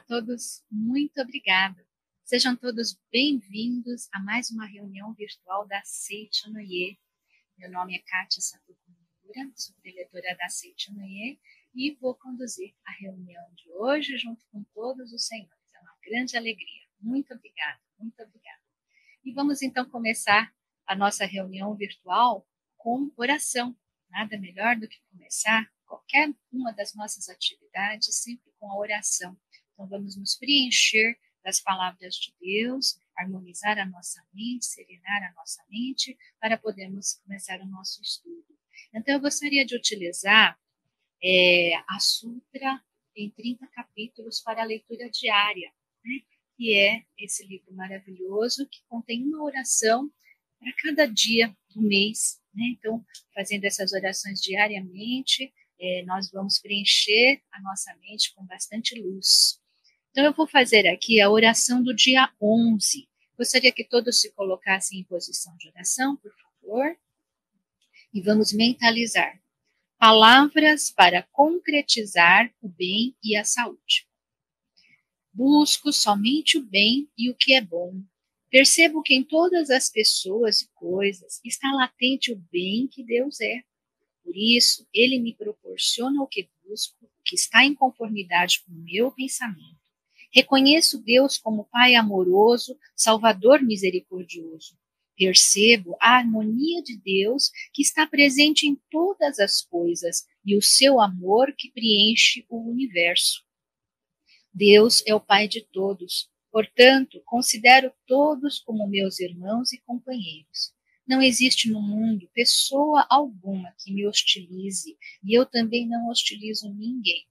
todos, muito obrigada. Sejam todos bem-vindos a mais uma reunião virtual da Seichonoye. Meu nome é Kátia Satokumura, sou preletora da Seichonoye e vou conduzir a reunião de hoje junto com todos os senhores. É uma grande alegria. Muito obrigada, muito obrigada. E vamos então começar a nossa reunião virtual com oração. Nada melhor do que começar qualquer uma das nossas atividades sempre com a oração. Então vamos nos preencher das palavras de Deus, harmonizar a nossa mente, serenar a nossa mente, para podermos começar o nosso estudo. Então eu gostaria de utilizar a Sutra em 30 capítulos para a leitura diária, né? Que é esse livro maravilhoso que contém uma oração para cada dia do mês, né? Então, fazendo essas orações diariamente, nós vamos preencher a nossa mente com bastante luz. Então, eu vou fazer aqui a oração do dia 11. Gostaria que todos se colocassem em posição de oração, por favor. E vamos mentalizar. Palavras para concretizar o bem e a saúde. Busco somente o bem e o que é bom. Percebo que em todas as pessoas e coisas está latente o bem que Deus é. Por isso, Ele me proporciona o que busco, o que está em conformidade com o meu pensamento. Reconheço Deus como Pai amoroso, Salvador misericordioso. Percebo a harmonia de Deus que está presente em todas as coisas e o seu amor que preenche o universo. Deus é o Pai de todos, portanto, considero todos como meus irmãos e companheiros. Não existe no mundo pessoa alguma que me hostilize e eu também não hostilizo ninguém.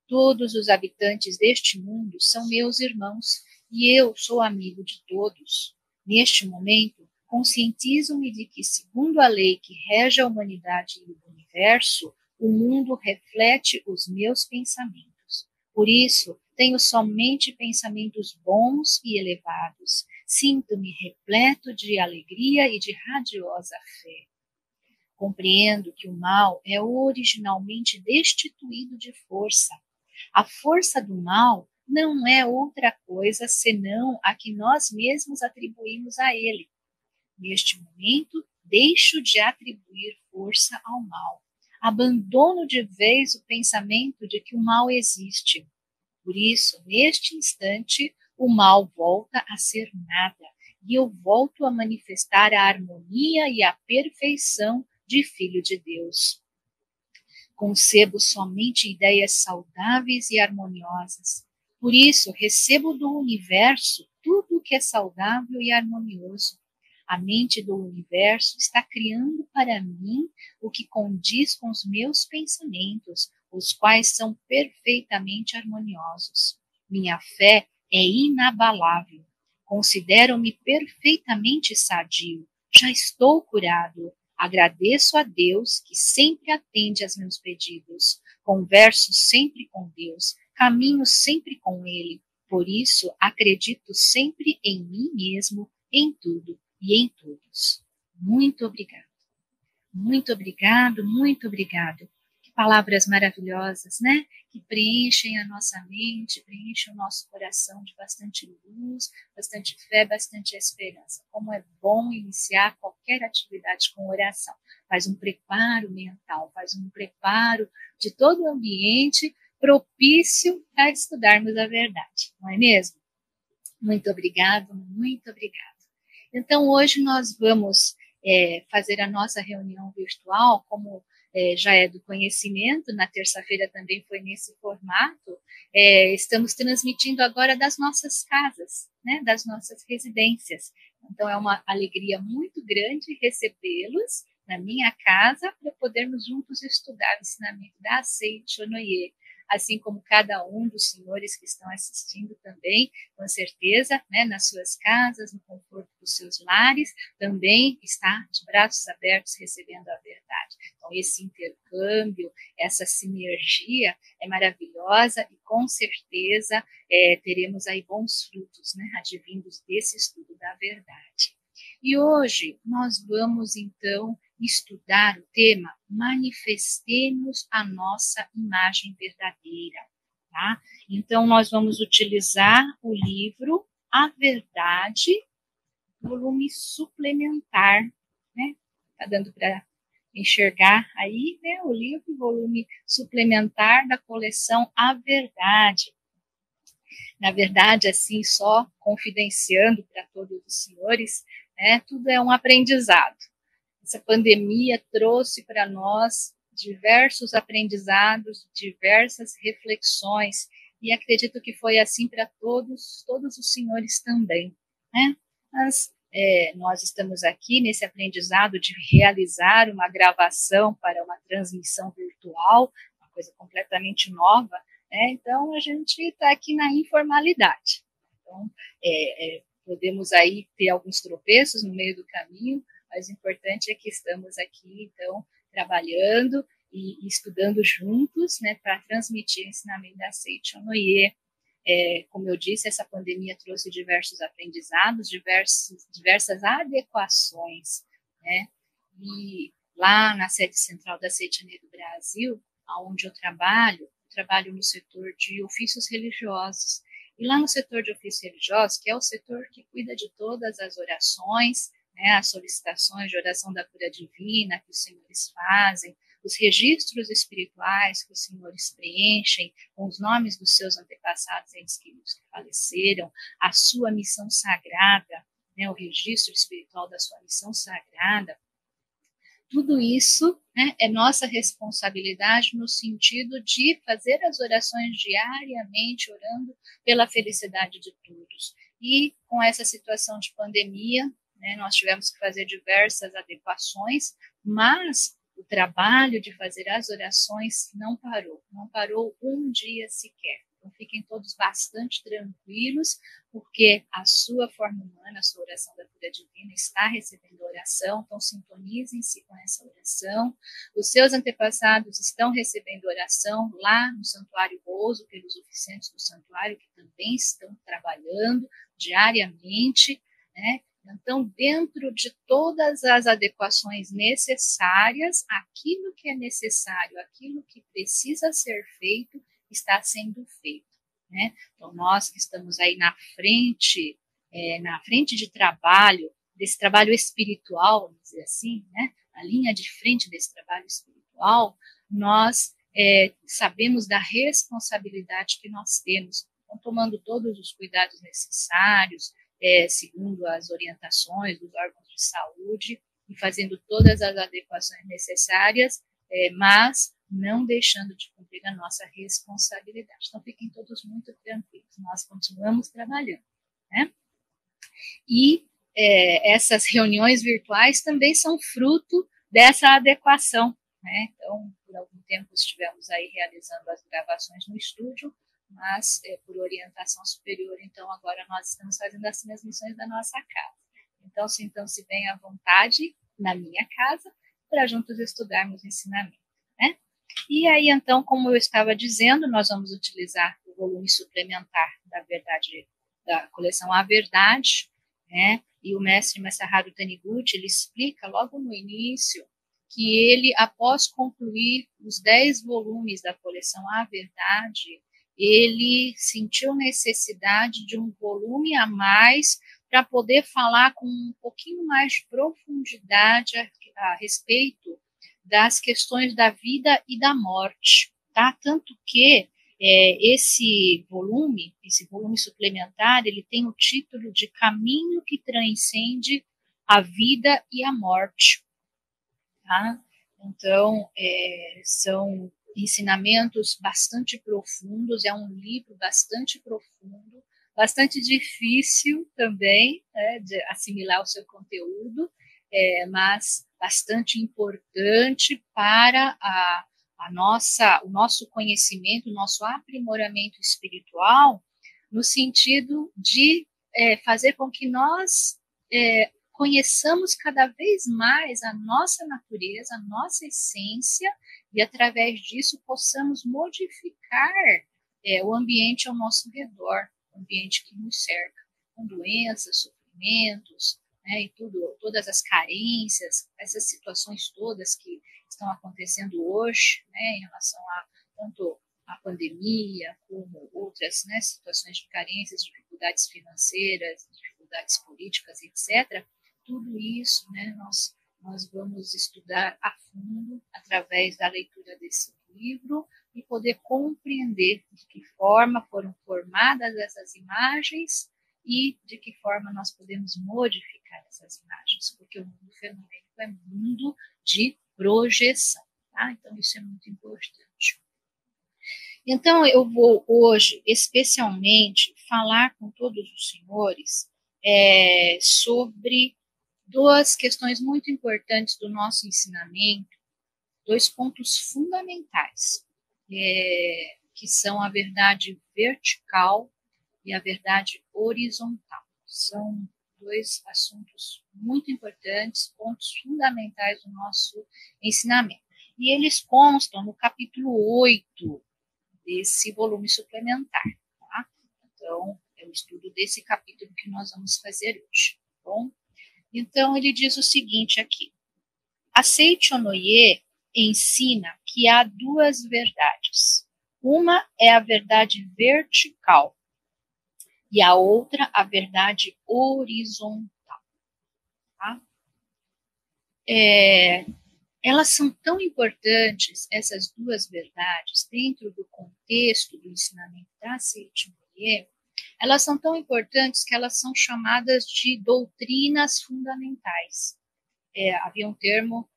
Todos os habitantes deste mundo são meus irmãos e eu sou amigo de todos. Neste momento, conscientizo-me de que, segundo a lei que rege a humanidade e o universo, o mundo reflete os meus pensamentos. Por isso, tenho somente pensamentos bons e elevados. Sinto-me repleto de alegria e de radiosa fé. Compreendo que o mal é originalmente destituído de força. A força do mal não é outra coisa senão a que nós mesmos atribuímos a ele. Neste momento, deixo de atribuir força ao mal. Abandono de vez o pensamento de que o mal existe. Por isso, neste instante, o mal volta a ser nada e eu volto a manifestar a harmonia e a perfeição de Filho de Deus. Concebo somente ideias saudáveis e harmoniosas. Por isso, recebo do universo tudo o que é saudável e harmonioso. A mente do universo está criando para mim o que condiz com os meus pensamentos, os quais são perfeitamente harmoniosos. Minha fé é inabalável. Considero-me perfeitamente sadio. Já estou curado. Agradeço a Deus que sempre atende aos meus pedidos. Converso sempre com Deus. Caminho sempre com Ele. Por isso, acredito sempre em mim mesmo, em tudo e em todos. Muito obrigado. Muito obrigado, muito obrigado. Que palavras maravilhosas, né? Que preenchem a nossa mente, preenchem o nosso coração de bastante luz, bastante fé, bastante esperança. Como é bom iniciar qualquer atividade com oração. Faz um preparo mental, faz um preparo de todo o ambiente propício para estudarmos a verdade, não é mesmo? Muito obrigado, muito obrigado. Então, hoje nós vamos fazer a nossa reunião virtual, como já é do conhecimento, na terça-feira também foi nesse formato, estamos transmitindo agora das nossas casas, né, das nossas residências. Então, é uma alegria muito grande recebê-los na minha casa para podermos juntos estudar o ensinamento da Seichonoye, assim como cada um dos senhores que estão assistindo também, com certeza, né, nas suas casas, no conforto dos seus lares, também está de braços abertos recebendo a verdade. Então, esse intercâmbio, essa sinergia é maravilhosa e, com certeza, teremos aí bons frutos, né, advindos desse estudo da verdade. E hoje nós vamos, então, estudar o tema Manifestemos a nossa imagem verdadeira. tá? Então, nós vamos utilizar o livro A Verdade, volume suplementar, né? Tá dando para enxergar aí, né? O livro, volume suplementar da coleção A Verdade. Na verdade, assim, só confidenciando para todos os senhores, né? Tudo é um aprendizado. Essa pandemia trouxe para nós diversos aprendizados, diversas reflexões, e acredito que foi assim para todos os senhores também, né? Mas nós estamos aqui nesse aprendizado de realizar uma gravação para uma transmissão virtual, uma coisa completamente nova, né? Então a gente está aqui na informalidade. Então, podemos aí ter alguns tropeços no meio do caminho, mas o importante é que estamos aqui, então, trabalhando e estudando juntos, né, para transmitir o ensinamento da Seicho no Ie. Como eu disse, essa pandemia trouxe diversos aprendizados, diversas adequações, né, e lá na sede central da Seicho no Ie do Brasil, onde eu trabalho no setor de ofícios religiosos. E lá no setor de ofícios religiosos, que é o setor que cuida de todas as orações, né, as solicitações de oração da cura divina que os senhores fazem, os registros espirituais que os senhores preenchem com os nomes dos seus antepassados entes queridos que faleceram, a sua missão sagrada, né, o registro espiritual da sua missão sagrada. Tudo isso, né, é nossa responsabilidade no sentido de fazer as orações diariamente, orando pela felicidade de todos. E com essa situação de pandemia, né, nós tivemos que fazer diversas adequações, mas o trabalho de fazer as orações não parou um dia sequer. Então, fiquem todos bastante tranquilos, porque a sua forma humana, a sua oração da cura divina está recebendo oração, então sintonizem-se com essa oração. Os seus antepassados estão recebendo oração lá no Santuário Bozo, pelos oficiantes do santuário, que também estão trabalhando diariamente, né? Então, dentro de todas as adequações necessárias, aquilo que é necessário, aquilo que precisa ser feito, está sendo feito, né? Então, nós que estamos aí na frente de trabalho, desse trabalho espiritual, vamos dizer assim, né? Na linha de frente desse trabalho espiritual, nós sabemos da responsabilidade que nós temos, então, tomando todos os cuidados necessários, segundo as orientações dos órgãos de saúde, e fazendo todas as adequações necessárias, mas não deixando de cumprir a nossa responsabilidade. Então, fiquem todos muito tranquilos, nós continuamos trabalhando, né? E essas reuniões virtuais também são fruto dessa adequação, né? Então, por algum tempo estivemos aí realizando as gravações no estúdio, mas por orientação superior, então agora nós estamos fazendo as transmissões da nossa casa. Então, sintam-se bem à vontade na minha casa para juntos estudarmos o ensinamento, né? E aí, então, como eu estava dizendo, nós vamos utilizar o volume suplementar da verdade, da coleção A Verdade, né? E o mestre Masaharu Taniguchi, ele explica logo no início que ele, após concluir os 10 volumes da coleção A Verdade, ele sentiu necessidade de um volume a mais para poder falar com um pouquinho mais de profundidade a respeito das questões da vida e da morte, tá? Tanto que esse volume suplementar, ele tem o título de Caminho que Transcende a Vida e a Morte, tá? Então, são ensinamentos bastante profundos, é um livro bastante profundo, bastante difícil também, né, de assimilar o seu conteúdo, mas bastante importante para o nosso conhecimento, o nosso aprimoramento espiritual, no sentido de fazer com que nós conheçamos cada vez mais a nossa natureza, a nossa essência, e através disso possamos modificar o ambiente ao nosso redor, o ambiente que nos cerca, com doenças, sofrimentos, né, e todas as carências, essas situações todas que estão acontecendo hoje, né, em relação a tanto a pandemia, como outras, né, situações de carências, dificuldades financeiras, dificuldades políticas, etc., tudo isso, né, nós vamos estudar a fundo através da leitura desse livro e poder compreender de que forma foram formadas essas imagens e de que forma nós podemos modificar essas imagens, porque o mundo fenomênico é mundo de projeção, tá? Então isso é muito importante. Então eu vou hoje especialmente falar com todos os senhores sobre duas questões muito importantes do nosso ensinamento, dois pontos fundamentais, que são a verdade vertical e a verdade horizontal. São dois assuntos muito importantes, pontos fundamentais do nosso ensinamento. E eles constam no capítulo 8 desse volume suplementar. Tá? Então, é o estudo desse capítulo que nós vamos fazer hoje. Tá bom? Então, ele diz o seguinte aqui. A Seicho Noye ensina que há duas verdades. Uma é a verdade vertical e a outra a verdade horizontal. Tá? Elas são tão importantes, essas duas verdades, dentro do contexto do ensinamento da Seicho Noye, elas são tão importantes que elas são chamadas de doutrinas fundamentais. Havia um termo,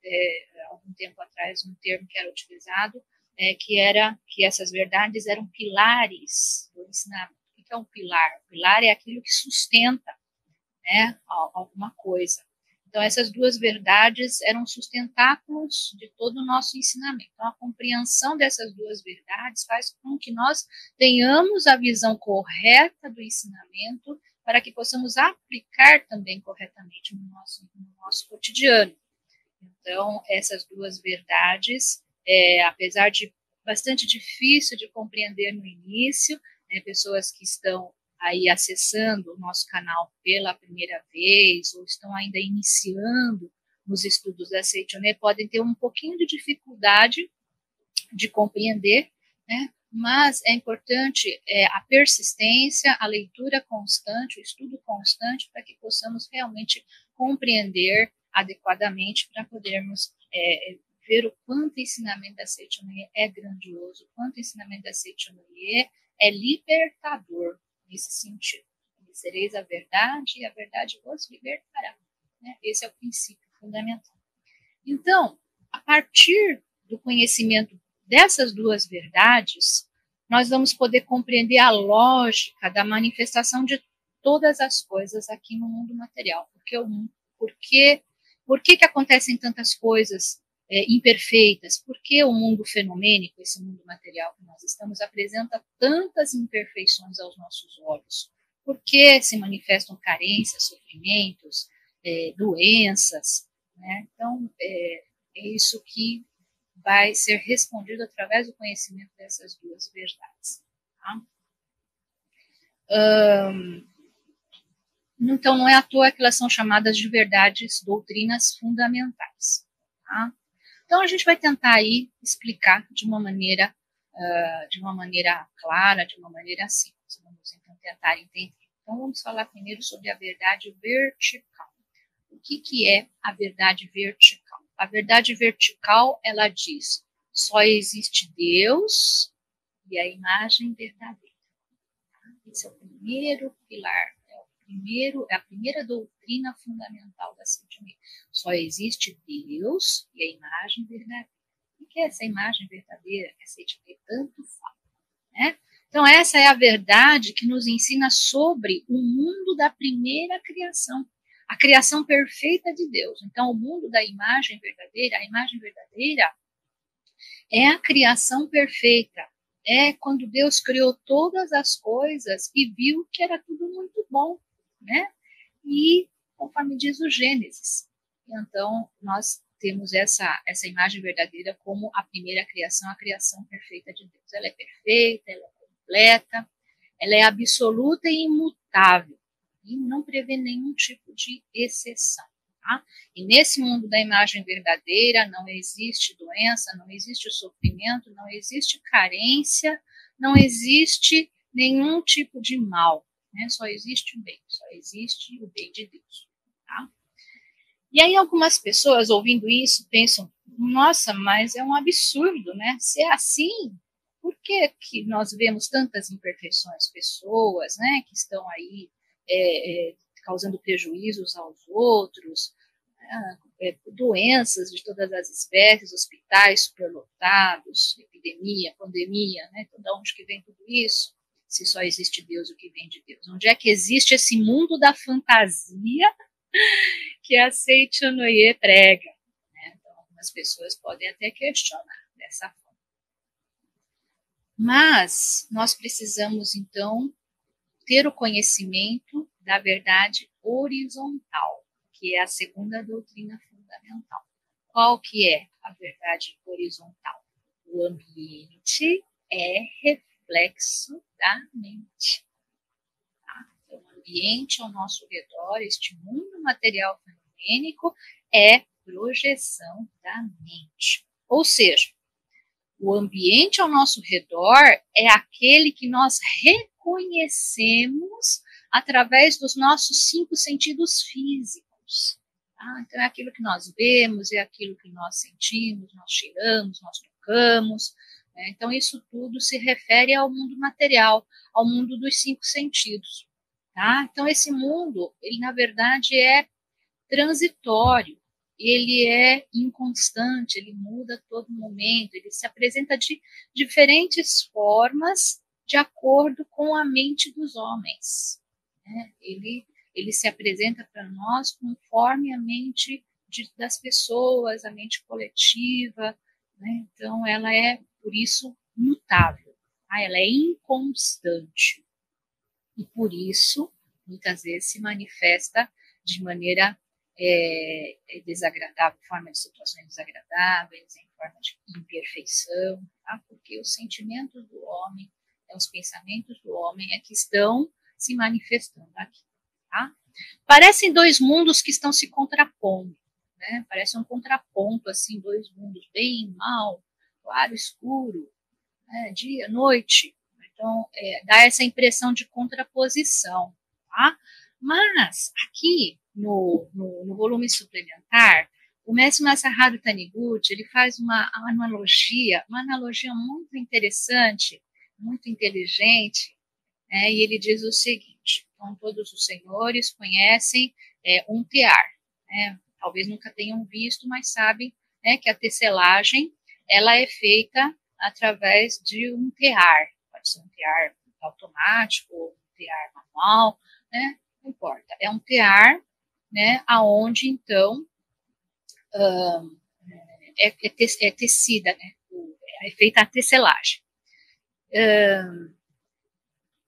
algum tempo atrás, um termo que era utilizado, que essas verdades eram pilares do ensinamento. O que é um pilar? O pilar é aquilo que sustenta, né, alguma coisa. Então, essas duas verdades eram sustentáculos de todo o nosso ensinamento. Então, a compreensão dessas duas verdades faz com que nós tenhamos a visão correta do ensinamento para que possamos aplicar também corretamente no nosso cotidiano. Então, essas duas verdades, apesar de bastante difícil de compreender no início, né, pessoas que estão aí acessando o nosso canal pela primeira vez ou estão ainda iniciando os estudos da Seicho Noye podem ter um pouquinho de dificuldade de compreender, né? Mas é importante a persistência, a leitura constante, o estudo constante para que possamos realmente compreender adequadamente para podermos ver o quanto o ensinamento da Seicho Noye é grandioso, o quanto o ensinamento da Seicho Noye é libertador nesse sentido. Conhecereis a verdade e a verdade vos libertará. Né? Esse é o princípio fundamental. Então, a partir do conhecimento dessas duas verdades, nós vamos poder compreender a lógica da manifestação de todas as coisas aqui no mundo material. Por que acontecem tantas coisas imperfeitas? Por que o mundo fenomênico, esse mundo material que nós estamos, apresenta tantas imperfeições aos nossos olhos? Por que se manifestam carências, sofrimentos, doenças? Né? Então, é isso que vai ser respondido através do conhecimento dessas duas verdades. Tá? Então, não é à toa que elas são chamadas de verdades, doutrinas fundamentais. Tá? Então, a gente vai tentar aí explicar de uma maneira clara, de uma maneira simples. Vamos então tentar entender. Então, vamos falar primeiro sobre a verdade vertical. O que é a verdade vertical? A verdade vertical, ela diz, só existe Deus e a imagem verdadeira. Esse é o primeiro pilar, é a primeira doutrina fundamental da Seicho Noye. Só existe Deus e a imagem verdadeira. O que é essa imagem verdadeira que a Seicho Noye tanto fala? Né? Então, essa é a verdade que nos ensina sobre o mundo da primeira criação. A criação perfeita de Deus. Então, o mundo da imagem verdadeira, a imagem verdadeira é a criação perfeita. É quando Deus criou todas as coisas e viu que era tudo muito bom, né? E conforme diz o Gênesis. Então, nós temos essa imagem verdadeira como a primeira criação, a criação perfeita de Deus. Ela é perfeita, ela é completa, ela é absoluta e imutável. E não prevê nenhum tipo de exceção. Tá? E nesse mundo da imagem verdadeira não existe doença, não existe sofrimento, não existe carência, não existe nenhum tipo de mal, né? Só existe o bem, só existe o bem de Deus. Tá? E aí algumas pessoas ouvindo isso pensam, nossa, mas é um absurdo, né? Se é assim, por que nós vemos tantas imperfeições? Pessoas, né, que estão aí causando prejuízos aos outros, doenças de todas as espécies, hospitais superlotados, epidemia, pandemia, né? Então, de onde que vem tudo isso? Se só existe Deus, o que vem de Deus? Onde é que existe esse mundo da fantasia que a Seichonoye prega? Né? Então, algumas pessoas podem até questionar dessa forma. Mas nós precisamos, então, ter o conhecimento da verdade horizontal, que é a segunda doutrina fundamental. Qual que é a verdade horizontal? O ambiente é reflexo da mente. Tá? Então, o ambiente ao nosso redor, este mundo material fenomênico, é projeção da mente. Ou seja, o ambiente ao nosso redor é aquele que nós reconhecemos através dos nossos 5 sentidos físicos. Tá? Então, é aquilo que nós vemos, é aquilo que nós sentimos, nós cheiramos, nós tocamos. Né? Então, isso tudo se refere ao mundo material, ao mundo dos 5 sentidos. Tá? Então, esse mundo, ele na verdade é transitório. Ele é inconstante, ele muda a todo momento, ele se apresenta de diferentes formas de acordo com a mente dos homens. Né? Ele se apresenta para nós conforme a mente das pessoas, a mente coletiva. Né? Então, ela é, por isso, mutável. Tá? Ela é inconstante. E, por isso, muitas vezes se manifesta de maneira desagradável, em forma de situações desagradáveis, em forma de imperfeição, tá? Porque os sentimentos do homem, os pensamentos do homem é que estão se manifestando aqui. Tá? Parecem 2 mundos que estão se contrapondo, né? Parece um contraponto, assim, 2 mundos, bem, mal, claro, escuro, né? Dia, noite. Então, dá essa impressão de contraposição, tá? Mas, aqui, no volume suplementar, o mestre Masaharu Taniguchi, ele faz uma analogia muito interessante, muito inteligente, né? E ele diz o seguinte, então, todos os senhores conhecem um tear, né? Talvez nunca tenham visto, mas sabem, né, que a tecelagem, ela é feita através de um tear, pode ser um tear automático, um tear manual, né? Não importa, é um tear, né, aonde então é tecida, né, é feita a tecelagem.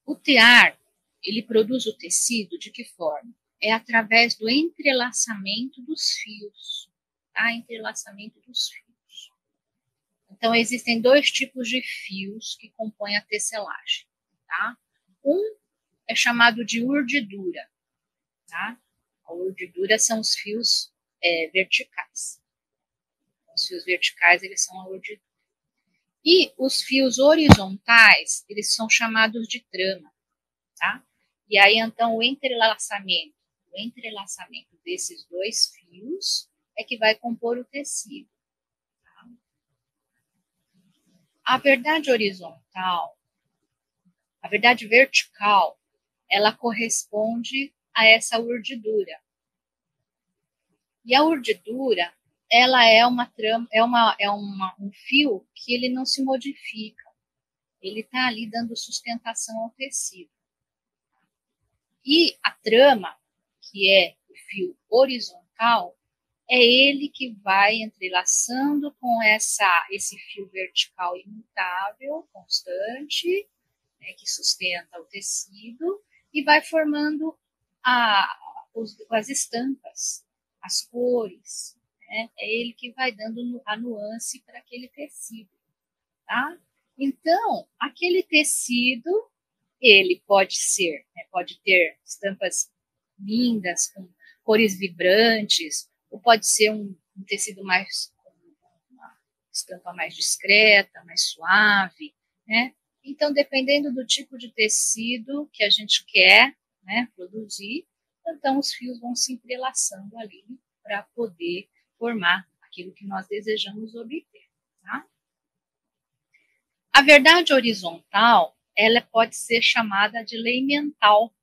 O tear, ele produz o tecido de que forma? É através do entrelaçamento dos fios, tá? Entrelaçamento dos fios. Então, existem 2 tipos de fios que compõem a tecelagem, tá? Um é chamado de urdidura, tá? A urdidura são os fios verticais. Os fios verticais, eles são a urdidura. E os fios horizontais, eles são chamados de trama, tá? E aí, então, o entrelaçamento desses 2 fios é que vai compor o tecido. Tá? A verdade horizontal, a verdade vertical, ela corresponde a essa urdidura. E a urdidura, ela é uma trama, um fio que ele não se modifica. Ele está ali dando sustentação ao tecido. E a trama, que é o fio horizontal, é ele que vai entrelaçando com esse fio vertical imutável, constante, né, que sustenta o tecido, e vai formando as estampas, as cores. Né? É ele que vai dando a nuance para aquele tecido. Tá? Então, aquele tecido, ele pode ser, né, pode ter estampas lindas, cores vibrantes, ou pode ser um tecido mais, uma estampa mais discreta, mais suave, né? Então, dependendo do tipo de tecido que a gente quer, né, produzir, então os fios vão se entrelaçando ali para poder formar aquilo que nós desejamos obter, tá? A verdade horizontal, ela pode ser chamada de lei mental,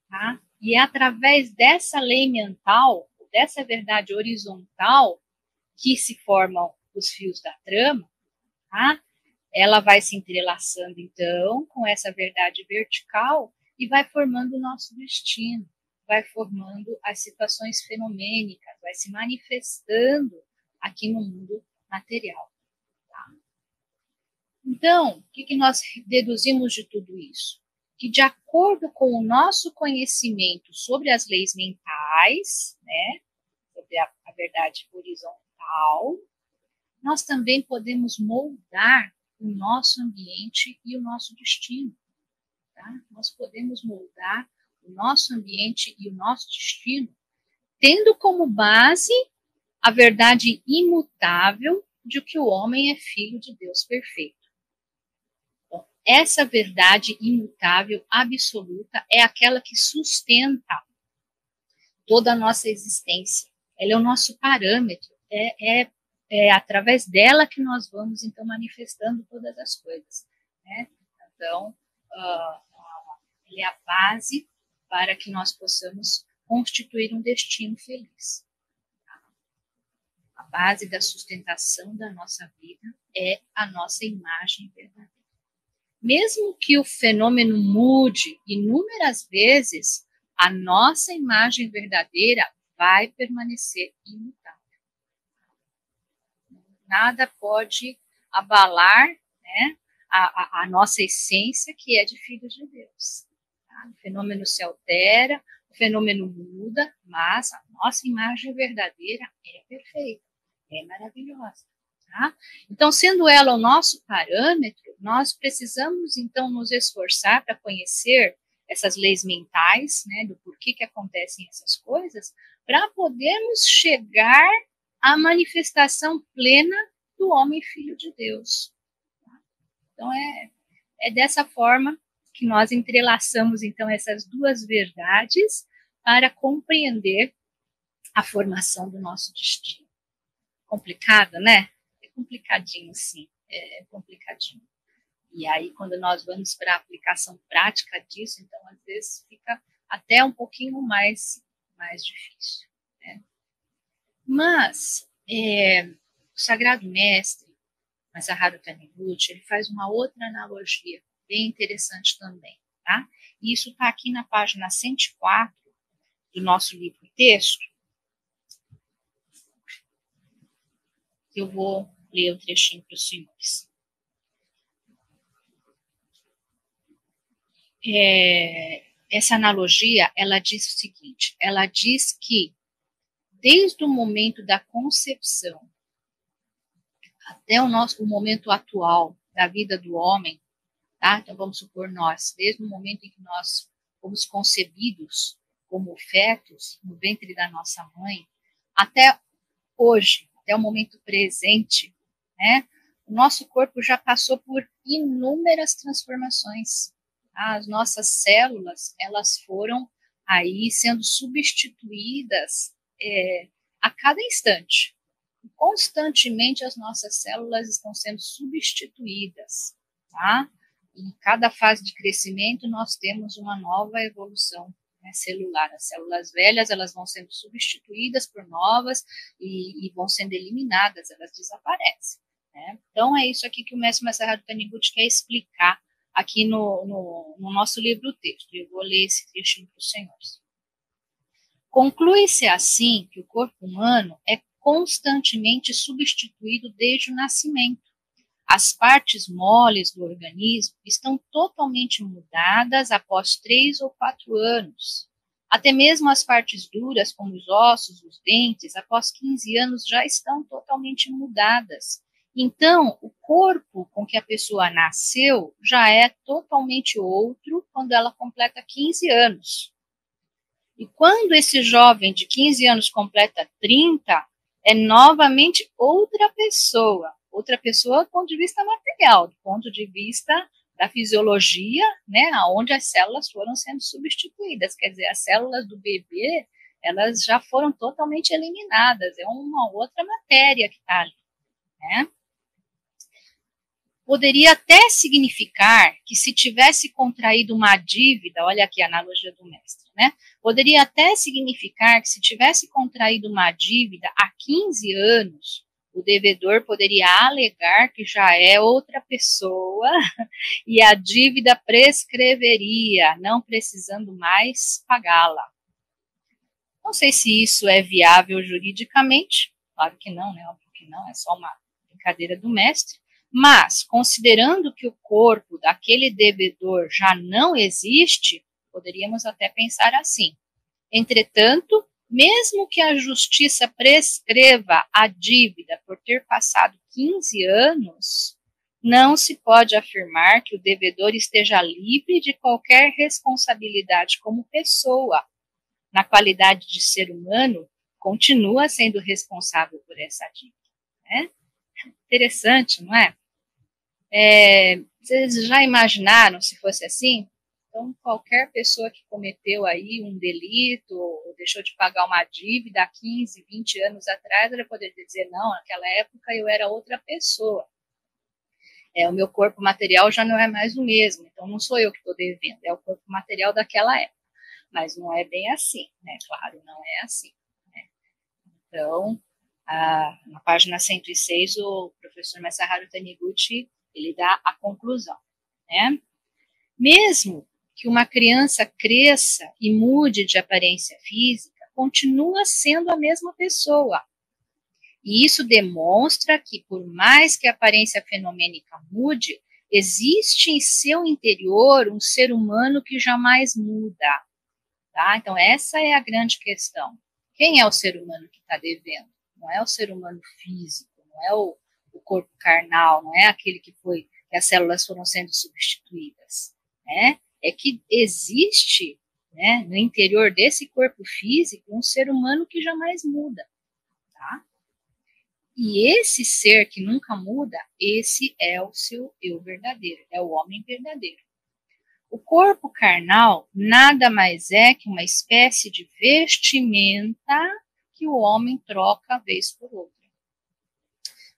tá? E é através dessa lei mental, dessa verdade horizontal, que se formam os fios da trama, tá? Ela vai se entrelaçando, então, com essa verdade vertical e vai formando o nosso destino, vai formando as situações fenomênicas, vai se manifestando aqui no mundo material. Tá? Então, o que nós deduzimos de tudo isso? Que, de acordo com o nosso conhecimento sobre as leis mentais, né, sobre a verdade horizontal, nós também podemos moldar o nosso ambiente e o nosso destino. Tá? Nós podemos moldar o nosso ambiente e o nosso destino, tendo como base a verdade imutável de que o homem é filho de Deus perfeito. Então, essa verdade imutável, absoluta, é aquela que sustenta toda a nossa existência. Ela é o nosso parâmetro, é através dela que nós vamos, então, manifestando todas as coisas. Né? Então, ela é a base para que nós possamos constituir um destino feliz. A base da sustentação da nossa vida é a nossa imagem verdadeira. Mesmo que o fenômeno mude inúmeras vezes, a nossa imagem verdadeira vai permanecer imutável. Nada pode abalar, né, a nossa essência, que é de filhos de Deus. Tá? O fenômeno se altera, o fenômeno muda, mas a nossa imagem verdadeira é perfeita, é maravilhosa. Tá? Então, sendo ela o nosso parâmetro, nós precisamos, então, nos esforçar para conhecer essas leis mentais, né, do porquê que acontecem essas coisas, para podermos chegar à manifestação plena do homem filho de Deus. Então, é dessa forma que nós entrelaçamos, então, essas duas verdades para compreender a formação do nosso destino. Complicado, né? É complicadinho, sim. É complicadinho. E aí, quando nós vamos para a aplicação prática disso, então, às vezes, fica até um pouquinho mais difícil. Né? Mas, o Sagrado Mestre, Masaharu Taniguchi, ele faz uma outra analogia, bem interessante também. Tá? E isso está aqui na página 104 do nosso livro-texto. Eu vou ler o trechinho para os senhores. Essa analogia, ela diz o seguinte, ela diz que desde o momento da concepção até o momento atual da vida do homem, tá? Então vamos supor nós, desde o momento em que nós fomos concebidos como fetos no ventre da nossa mãe, até hoje, até o momento presente, né? O nosso corpo já passou por inúmeras transformações. As nossas células, elas foram aí sendo substituídas a cada instante. Constantemente as nossas células estão sendo substituídas, tá? Em cada fase de crescimento nós temos uma nova evolução, né, celular. As células velhas, elas vão sendo substituídas por novas e vão sendo eliminadas, elas desaparecem. Né? Então é isso aqui que o mestre Masaharu Taniguchi quer explicar aqui no nosso livro-texto. Eu vou ler esse trechinho para os senhores. Conclui-se assim que o corpo humano é constantemente substituído desde o nascimento. As partes moles do organismo estão totalmente mudadas após 3 ou 4 anos. Até mesmo as partes duras, como os ossos, os dentes, após 15 anos já estão totalmente mudadas. Então, o corpo com que a pessoa nasceu já é totalmente outro quando ela completa 15 anos. E quando esse jovem de 15 anos completa 30, é novamente outra pessoa do ponto de vista material, do ponto de vista da fisiologia, né, onde as células foram sendo substituídas, quer dizer, as células do bebê, elas já foram totalmente eliminadas, é uma outra matéria que está ali, né? Poderia até significar que se tivesse contraído uma dívida, olha aqui a analogia do mestre, né? Poderia até significar que se tivesse contraído uma dívida há 15 anos, o devedor poderia alegar que já é outra pessoa e a dívida prescreveria, não precisando mais pagá-la. Não sei se isso é viável juridicamente, claro que não, né? Óbvio que não, é só uma brincadeira do mestre. Mas, considerando que o corpo daquele devedor já não existe, poderíamos até pensar assim. Entretanto, mesmo que a justiça prescreva a dívida por ter passado 15 anos, não se pode afirmar que o devedor esteja livre de qualquer responsabilidade como pessoa. Na qualidade de ser humano, continua sendo responsável por essa dívida, né? Interessante, não é? Vocês já imaginaram se fosse assim? Então, qualquer pessoa que cometeu aí um delito ou deixou de pagar uma dívida há 15, 20 anos atrás, ela poderia dizer, não, naquela época eu era outra pessoa. O meu corpo material já não é mais o mesmo, então não sou eu que estou devendo, é o corpo material daquela época. Mas não é bem assim, né? Claro, não é assim, né? Então, na página 106, o professor Masaharu Taniguchi, ele dá a conclusão, né? Mesmo que uma criança cresça e mude de aparência física, continua sendo a mesma pessoa. E isso demonstra que, por mais que a aparência fenomênica mude, existe em seu interior um ser humano que jamais muda. Tá? Então, essa é a grande questão. Quem é o ser humano que está devendo? Não é o ser humano físico, não é o corpo carnal, não é aquele que as células foram sendo substituídas, né? É que existe, né, no interior desse corpo físico um ser humano que jamais muda, tá? E esse ser que nunca muda, esse é o seu eu verdadeiro, é o homem verdadeiro. O corpo carnal nada mais é que uma espécie de vestimenta que o homem troca vez por outra.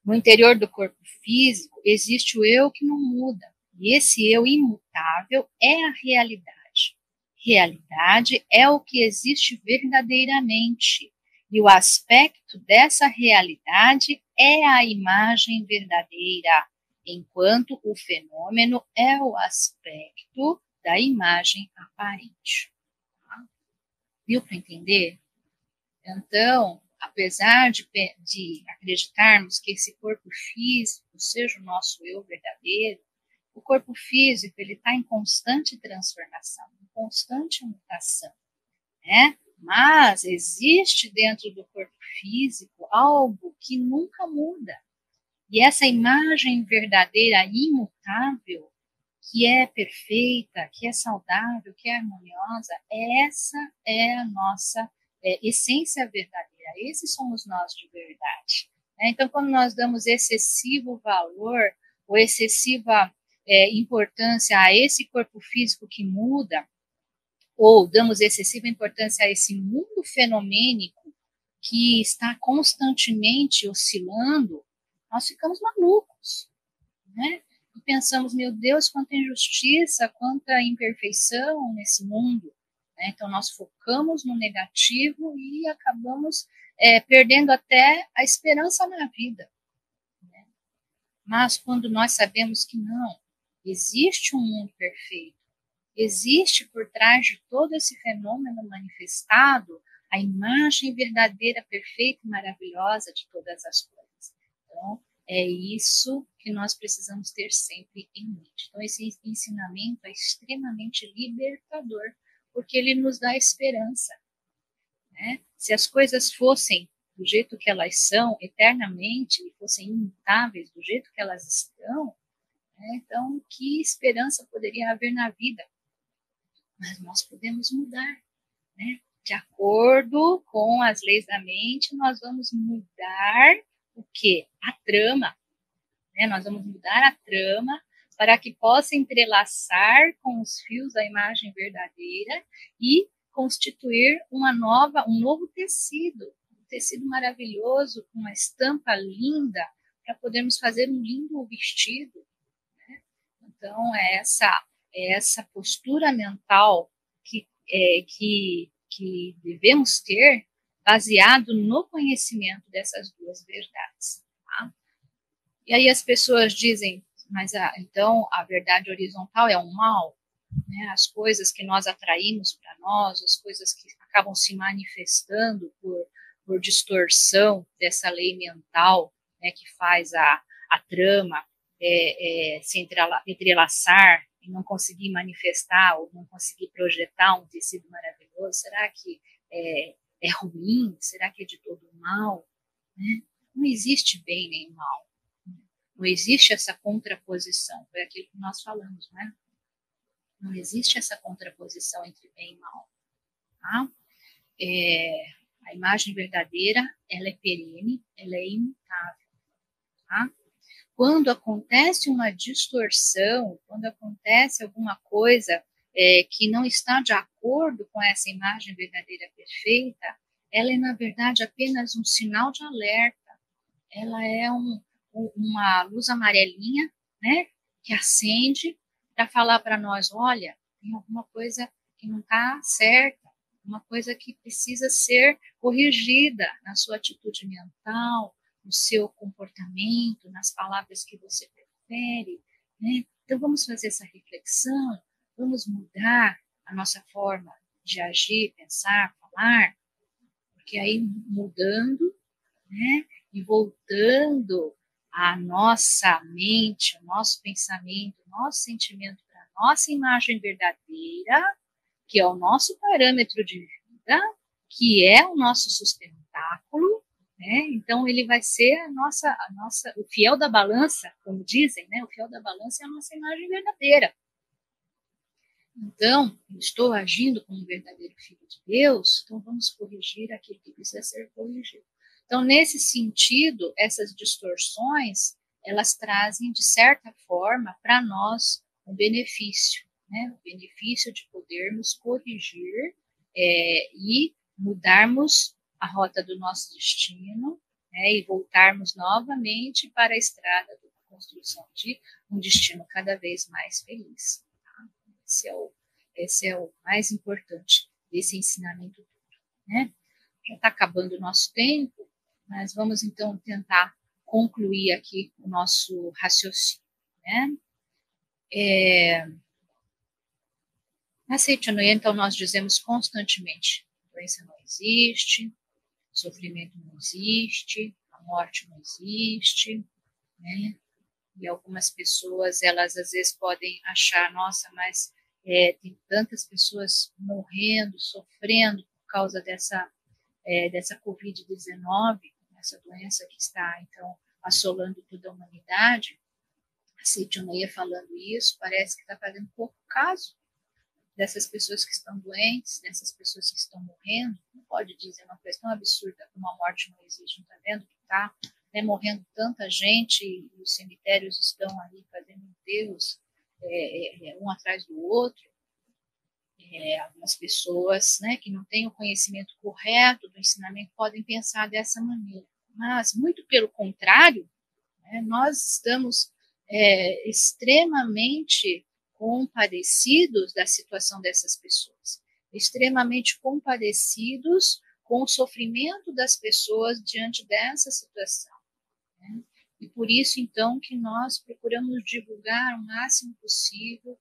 No interior do corpo físico existe o eu que não muda, e esse eu imutável é a realidade. Realidade é o que existe verdadeiramente, e o aspecto dessa realidade é a imagem verdadeira, enquanto o fenômeno é o aspecto da imagem aparente. Tá? Deu para entender? Então, apesar de acreditarmos que esse corpo físico seja o nosso eu verdadeiro, o corpo físico ele está em constante transformação, em constante mutação, né? Mas existe dentro do corpo físico algo que nunca muda. E essa imagem verdadeira, imutável, que é perfeita, que é saudável, que é harmoniosa, essa é a nossa essência verdadeira. Esses somos nós de verdade. Então, quando nós damos excessivo valor ou excessiva importância a esse corpo físico que muda, ou damos excessiva importância a esse mundo fenomênico que está constantemente oscilando, nós ficamos malucos, né? E pensamos, meu Deus, quanta injustiça, quanta imperfeição nesse mundo. Né? Então, nós focamos no negativo e acabamos perdendo até a esperança na vida. Né? Mas quando nós sabemos que não, existe um mundo perfeito, existe por trás de todo esse fenômeno manifestado a imagem verdadeira, perfeita e maravilhosa de todas as coisas. Então, é isso que nós precisamos ter sempre em mente. Então, esse ensinamento é extremamente libertador, porque ele nos dá esperança. Né? Se as coisas fossem do jeito que elas são, eternamente, e fossem imutáveis do jeito que elas estão, né? Então, que esperança poderia haver na vida? Mas nós podemos mudar, né? de acordo com as leis da mente, nós vamos mudar o quê? A trama. Né? Nós vamos mudar a trama para que possa entrelaçar com os fios da imagem verdadeira e constituir um novo tecido, um tecido maravilhoso, com uma estampa linda, para podermos fazer um lindo vestido. Né? Então, é essa postura mental que devemos ter, baseado no conhecimento dessas duas verdades. Tá? E aí as pessoas dizem, mas então a verdade horizontal é um mal? Né? As coisas que nós atraímos para nós, as coisas que acabam se manifestando por distorção dessa lei mental, né, que faz a trama se entrelaçar e não conseguir manifestar ou não conseguir projetar um tecido maravilhoso, será que é ruim? Será que é de todo mal? Né? Não existe bem nem mal. Não existe essa contraposição, foi aquilo que nós falamos, né? Não existe essa contraposição entre bem e mal. Tá? A imagem verdadeira, ela é perene, ela é imutável. Tá? Quando acontece uma distorção, quando acontece alguma coisa que não está de acordo com essa imagem verdadeira perfeita, ela é, na verdade, apenas um sinal de alerta. Ela é uma luz amarelinha, né, que acende para falar para nós, olha, tem alguma coisa que não está certa, uma coisa que precisa ser corrigida na sua atitude mental, no seu comportamento, nas palavras que você prefere, né? Então vamos fazer essa reflexão, vamos mudar a nossa forma de agir, pensar, falar, porque aí mudando, né, e voltando a nossa mente, o nosso pensamento, o nosso sentimento para a nossa imagem verdadeira, que é o nosso parâmetro de vida, que é o nosso sustentáculo, né? Então ele vai ser o fiel da balança, como dizem, né? O fiel da balança é a nossa imagem verdadeira. Então, eu estou agindo como um verdadeiro filho de Deus, então vamos corrigir aquilo que precisa ser corrigido. Então, nesse sentido, essas distorções, elas trazem, de certa forma, para nós um benefício, né? O benefício de podermos corrigir e mudarmos a rota do nosso destino, né? E voltarmos novamente para a estrada da construção de um destino cada vez mais feliz. Tá? Esse é o mais importante desse ensinamento todo, né? Já está acabando o nosso tempo, mas vamos então tentar concluir aqui o nosso raciocínio, né? Na Seitanoye, então, nós dizemos constantemente: doença não existe, sofrimento não existe, a morte não existe, né? E algumas pessoas, elas às vezes podem achar, nossa, mas tem tantas pessoas morrendo, sofrendo por causa dessa Covid-19, essa doença que está, então, assolando toda a humanidade. A Seitanoye falando isso, parece que está fazendo pouco caso dessas pessoas que estão doentes, dessas pessoas que estão morrendo. Não pode dizer uma coisa tão absurda como a morte não existe, não está vendo que está morrendo tanta gente e os cemitérios estão ali fazendo enterros um atrás do outro. Algumas pessoas, né, que não têm o conhecimento correto do ensinamento podem pensar dessa maneira, mas muito pelo contrário, né, nós estamos extremamente compadecidos da situação dessas pessoas, extremamente compadecidos com o sofrimento das pessoas diante dessa situação, né? E por isso, então, que nós procuramos divulgar o máximo possível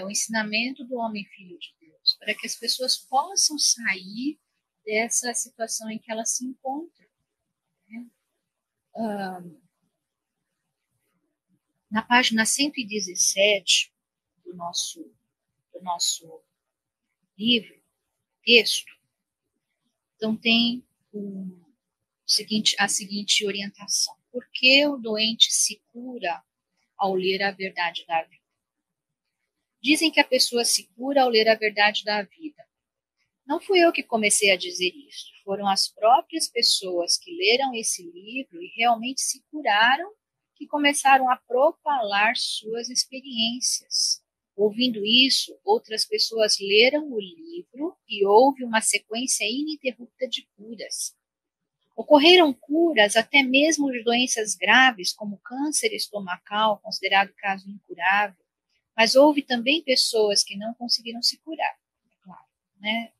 o ensinamento do homem filho de Deus, para que as pessoas possam sair dessa situação em que elas se encontram, né? Na página 117 do nosso livro, texto, então tem a seguinte orientação: por que o doente se cura ao ler a verdade da vida? Dizem que a pessoa se cura ao ler a verdade da vida. Não fui eu que comecei a dizer isso, foram as próprias pessoas que leram esse livro e realmente se curaram, que começaram a propalar suas experiências. Ouvindo isso, outras pessoas leram o livro e houve uma sequência ininterrupta de curas. Ocorreram curas até mesmo de doenças graves, como câncer estomacal, considerado caso incurável, mas houve também pessoas que não conseguiram se curar, é claro, né?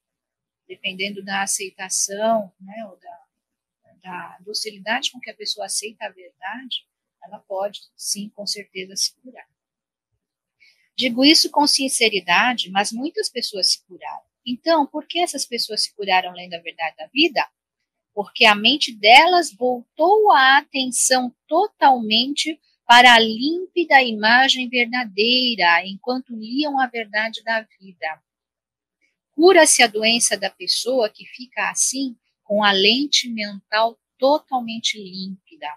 Dependendo da aceitação, né, ou da docilidade com que a pessoa aceita a verdade, ela pode, sim, com certeza, se curar. Digo isso com sinceridade, mas muitas pessoas se curaram. Então, por que essas pessoas se curaram lendo a verdade da vida? Porque a mente delas voltou a atenção totalmente para a límpida imagem verdadeira, enquanto liam a verdade da vida. Cura-se a doença da pessoa que fica assim, com a lente mental totalmente límpida.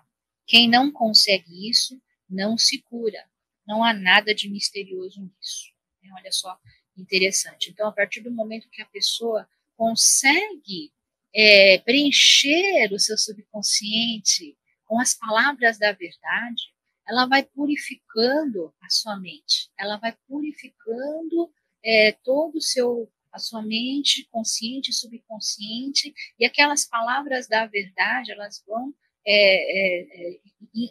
Quem não consegue isso, não se cura. Não há nada de misterioso nisso. Olha só, interessante. Então, a partir do momento que a pessoa consegue preencher o seu subconsciente com as palavras da verdade, ela vai purificando a sua mente, ela vai purificando todo o seu a sua mente consciente e subconsciente, e aquelas palavras da verdade, elas vão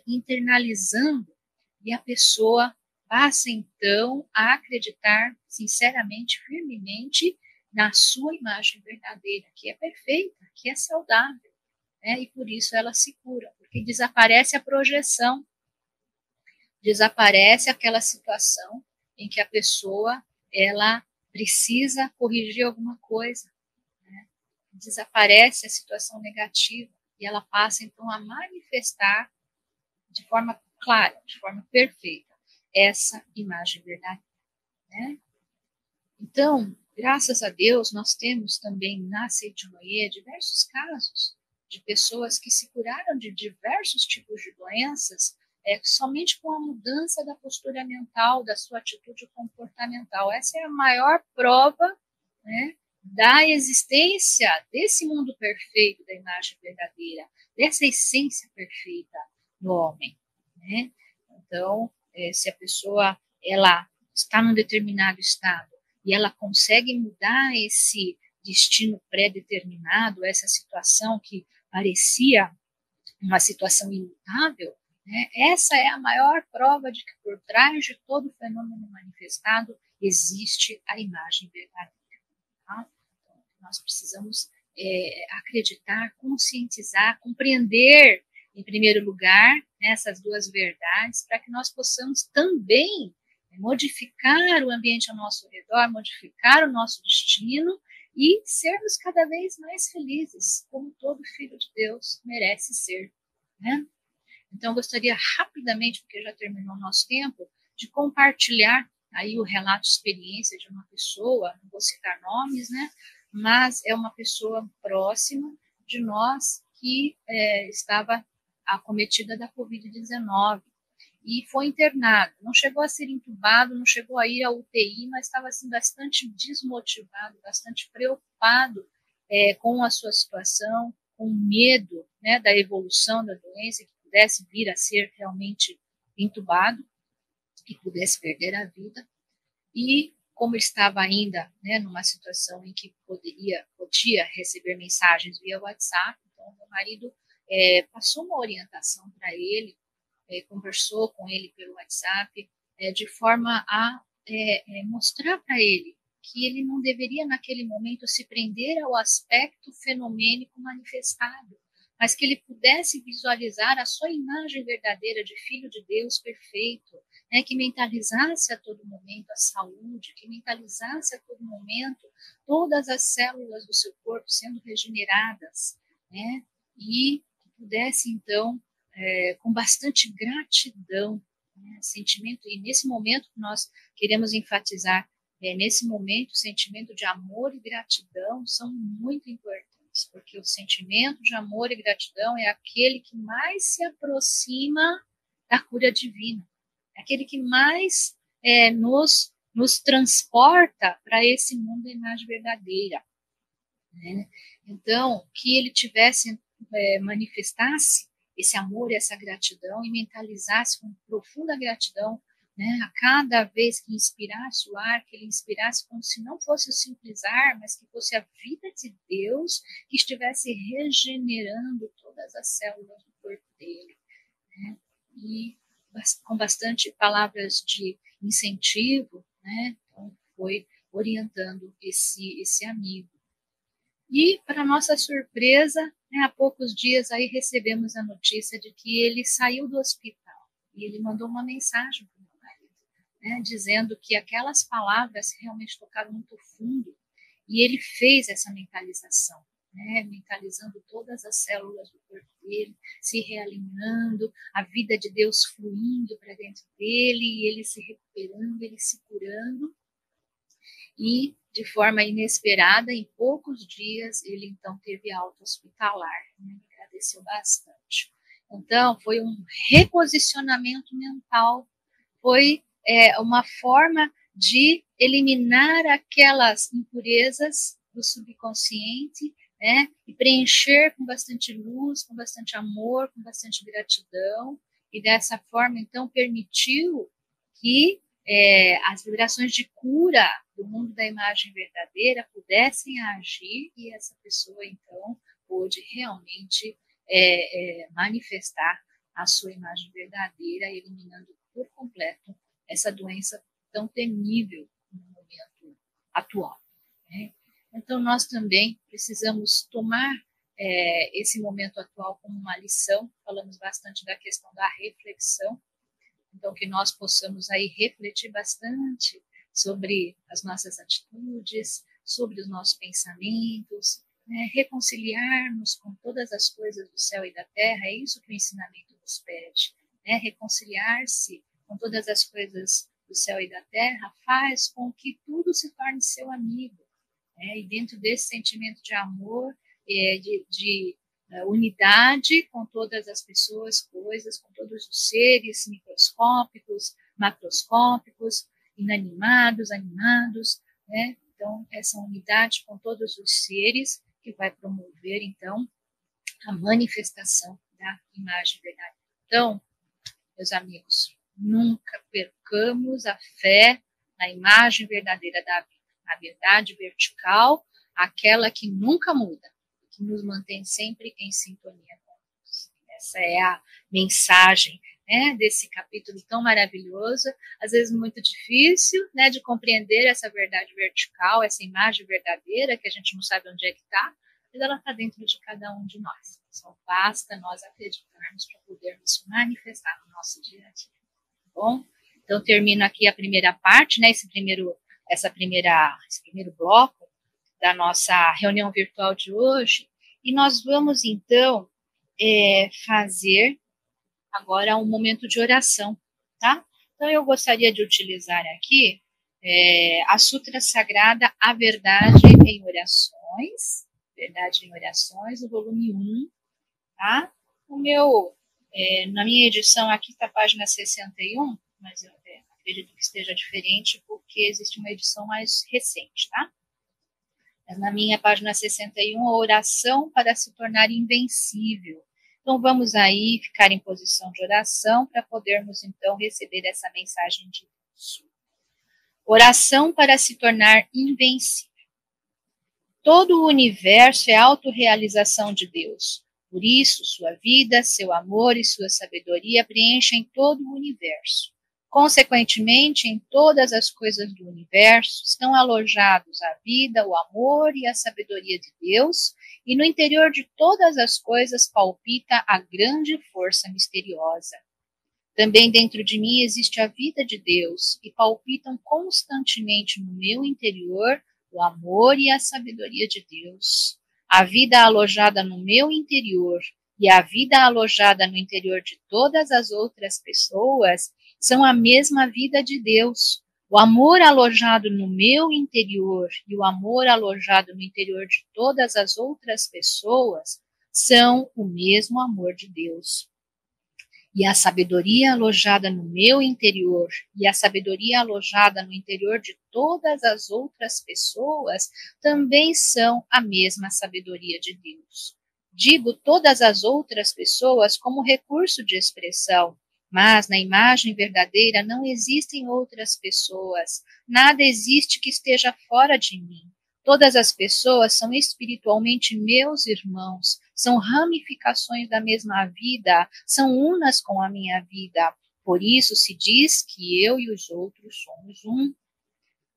internalizando, e a pessoa passa, então, a acreditar sinceramente, firmemente, na sua imagem verdadeira, que é perfeita, que é saudável, né? E por isso ela se cura, porque desaparece a projeção, desaparece aquela situação em que a pessoa, ela precisa corrigir alguma coisa, né? Desaparece a situação negativa e ela passa, então, a manifestar de forma clara, de forma perfeita, essa imagem verdadeira, né? Então, graças a Deus, nós temos também na Seitinoye diversos casos de pessoas que se curaram de diversos tipos de doenças somente com a mudança da postura mental, da sua atitude comportamental. Essa é a maior prova, né, da existência desse mundo perfeito, da imagem verdadeira, dessa essência perfeita no homem, né? Então, se a pessoa ela está num determinado estado e ela consegue mudar esse destino pré-determinado, essa situação que parecia uma situação imutável, né? Essa é a maior prova de que por trás de todo fenômeno manifestado existe a imagem verdadeira. Tá? Então, nós precisamos acreditar, conscientizar, compreender, em primeiro lugar, essas duas verdades, para que nós possamos também modificar o ambiente ao nosso redor, modificar o nosso destino e sermos cada vez mais felizes, como todo filho de Deus merece ser, né? Então, eu gostaria rapidamente, porque já terminou o nosso tempo, de compartilhar aí o relato de experiência de uma pessoa, não vou citar nomes, né? Mas é uma pessoa próxima de nós que estava acometida da Covid-19 e foi internado. Não chegou a ser entubado, não chegou a ir à UTI, mas estava assim, bastante desmotivado, bastante preocupado com a sua situação, com medo, né, da evolução da doença, que pudesse vir a ser realmente entubado e pudesse perder a vida. E como estava ainda, né, numa situação em que podia receber mensagens via WhatsApp, então meu marido passou uma orientação para ele, conversou com ele pelo WhatsApp, de forma a mostrar para ele que ele não deveria, naquele momento, se prender ao aspecto fenomênico manifestado, mas que ele pudesse visualizar a sua imagem verdadeira de filho de Deus perfeito, né, que mentalizasse a todo momento a saúde, que mentalizasse a todo momento todas as células do seu corpo sendo regeneradas, né, e que pudesse, então, com bastante gratidão, né, sentimento, e nesse momento que nós queremos enfatizar, nesse momento, o sentimento de amor e gratidão são muito importantes, porque o sentimento de amor e gratidão é aquele que mais se aproxima da cura divina, é aquele que mais nos transporta para esse mundo da imagem verdadeira. né? Então, que ele manifestasse esse amor, essa gratidão e mentalizasse com profunda gratidão, né, a cada vez que inspirasse o ar, que ele inspirasse como se não fosse o simples ar, mas que fosse a vida de Deus que estivesse regenerando todas as células do corpo dele, né? E com bastante palavras de incentivo, né? Então, foi orientando esse amigo. E, para nossa surpresa, né, há poucos dias aí recebemos a notícia de que ele saiu do hospital e ele mandou uma mensagem para o meu marido, né, dizendo que aquelas palavras realmente tocaram muito fundo e ele fez essa mentalização, né, mentalizando todas as células do corpo dele, se realinhando, a vida de Deus fluindo para dentro dele e ele se recuperando, ele se curando. E, de forma inesperada, em poucos dias, ele então teve alta hospitalar. Né? Me agradeceu bastante. Então, foi um reposicionamento mental, foi uma forma de eliminar aquelas impurezas do subconsciente, né? E preencher com bastante luz, com bastante amor, com bastante gratidão. E dessa forma, então, permitiu que as vibrações de cura do mundo da imagem verdadeira pudessem agir e essa pessoa, então, pôde realmente manifestar a sua imagem verdadeira, eliminando por completo essa doença tão temível no momento atual, né? Então, nós também precisamos tomar esse momento atual como uma lição. Falamos bastante da questão da reflexão, então que nós possamos aí refletir bastante sobre as nossas atitudes, sobre os nossos pensamentos, né? Reconciliarmos com todas as coisas do céu e da terra, é isso que o ensinamento nos pede, né? Reconciliar-se com todas as coisas do céu e da terra faz com que tudo se torne seu amigo, né? E dentro desse sentimento de amor, de unidade com todas as pessoas, coisas, com todos os seres microscópicos, macroscópicos, inanimados, animados, né? Então, essa unidade com todos os seres que vai promover, então, a manifestação da imagem verdadeira. Então, meus amigos, nunca percamos a fé na imagem verdadeira da vida, a verdade vertical, aquela que nunca muda, que nos mantém sempre em sintonia com Deus. Essa é a mensagem, né, desse capítulo tão maravilhoso, às vezes muito difícil, né, de compreender essa verdade vertical, essa imagem verdadeira, que a gente não sabe onde é que está, mas ela está dentro de cada um de nós. Só basta nós acreditarmos para podermos manifestar no nosso dia a dia. Tá bom? Então, termino aqui a primeira parte, né, esse primeiro bloco da nossa reunião virtual de hoje, e nós vamos, então, fazer agora um momento de oração, tá? Então, eu gostaria de utilizar aqui a Sutra Sagrada A Verdade em Orações, o volume 1, tá? Na minha edição aqui está a página 61, mas eu acredito que esteja diferente porque existe uma edição mais recente, tá? Na minha página 61, a oração para se tornar invencível. Então, vamos aí ficar em posição de oração para podermos, então, receber essa mensagem de Deus. Oração para se tornar invencível. Todo o universo é autorrealização de Deus. Por isso, sua vida, seu amor e sua sabedoria preenchem todo o universo. Consequentemente, em todas as coisas do universo estão alojados a vida, o amor e a sabedoria de Deus, e no interior de todas as coisas palpita a grande força misteriosa. Também dentro de mim existe a vida de Deus, e palpitam constantemente no meu interior o amor e a sabedoria de Deus. A vida alojada no meu interior e a vida alojada no interior de todas as outras pessoas são a mesma vida de Deus. O amor alojado no meu interior e o amor alojado no interior de todas as outras pessoas são o mesmo amor de Deus. E a sabedoria alojada no meu interior e a sabedoria alojada no interior de todas as outras pessoas também são a mesma sabedoria de Deus. Digo todas as outras pessoas como recurso de expressão, mas na imagem verdadeira não existem outras pessoas. Nada existe que esteja fora de mim. Todas as pessoas são espiritualmente meus irmãos, são ramificações da mesma vida, são unas com a minha vida. Por isso se diz que eu e os outros somos um.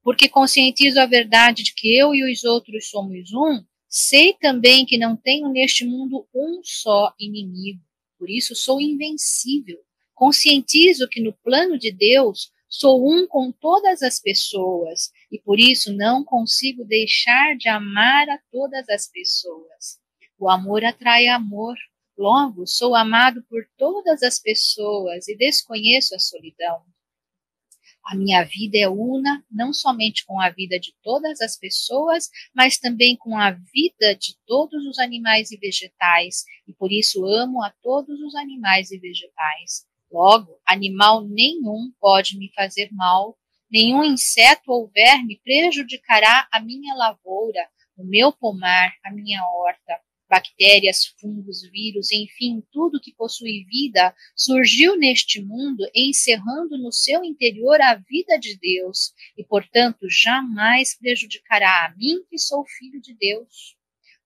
Porque conscientizo a verdade de que eu e os outros somos um, sei também que não tenho neste mundo um só inimigo. Por isso sou invencível. Conscientizo que no plano de Deus sou um com todas as pessoas e por isso não consigo deixar de amar a todas as pessoas. O amor atrai amor. Logo, sou amado por todas as pessoas e desconheço a solidão. A minha vida é una, não somente com a vida de todas as pessoas, mas também com a vida de todos os animais e vegetais, e por isso amo a todos os animais e vegetais. Logo, animal nenhum pode me fazer mal, nenhum inseto ou verme prejudicará a minha lavoura, o meu pomar, a minha horta. Bactérias, fungos, vírus, enfim, tudo que possui vida surgiu neste mundo encerrando no seu interior a vida de Deus e, portanto, jamais prejudicará a mim que sou filho de Deus.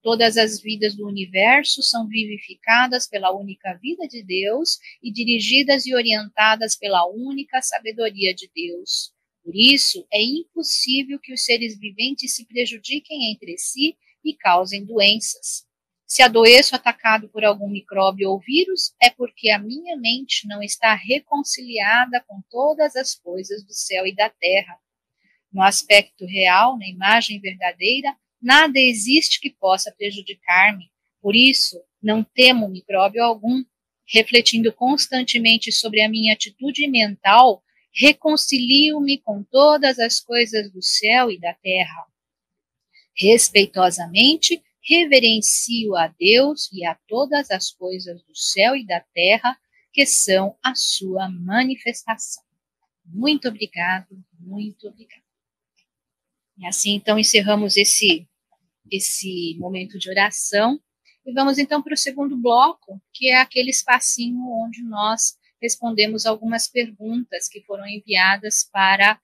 Todas as vidas do universo são vivificadas pela única vida de Deus e dirigidas e orientadas pela única sabedoria de Deus. Por isso, é impossível que os seres viventes se prejudiquem entre si e causem doenças. Se adoeço atacado por algum micróbio ou vírus, é porque a minha mente não está reconciliada com todas as coisas do céu e da terra. No aspecto real, na imagem verdadeira, nada existe que possa prejudicar-me. Por isso, não temo micróbio algum. Refletindo constantemente sobre a minha atitude mental, reconcilio-me com todas as coisas do céu e da terra. Respeitosamente, reverencio a Deus e a todas as coisas do céu e da terra que são a sua manifestação. Muito obrigado, muito obrigado. E assim, então, encerramos esse momento de oração e vamos, então, para o segundo bloco, que é aquele espacinho onde nós respondemos algumas perguntas que foram enviadas para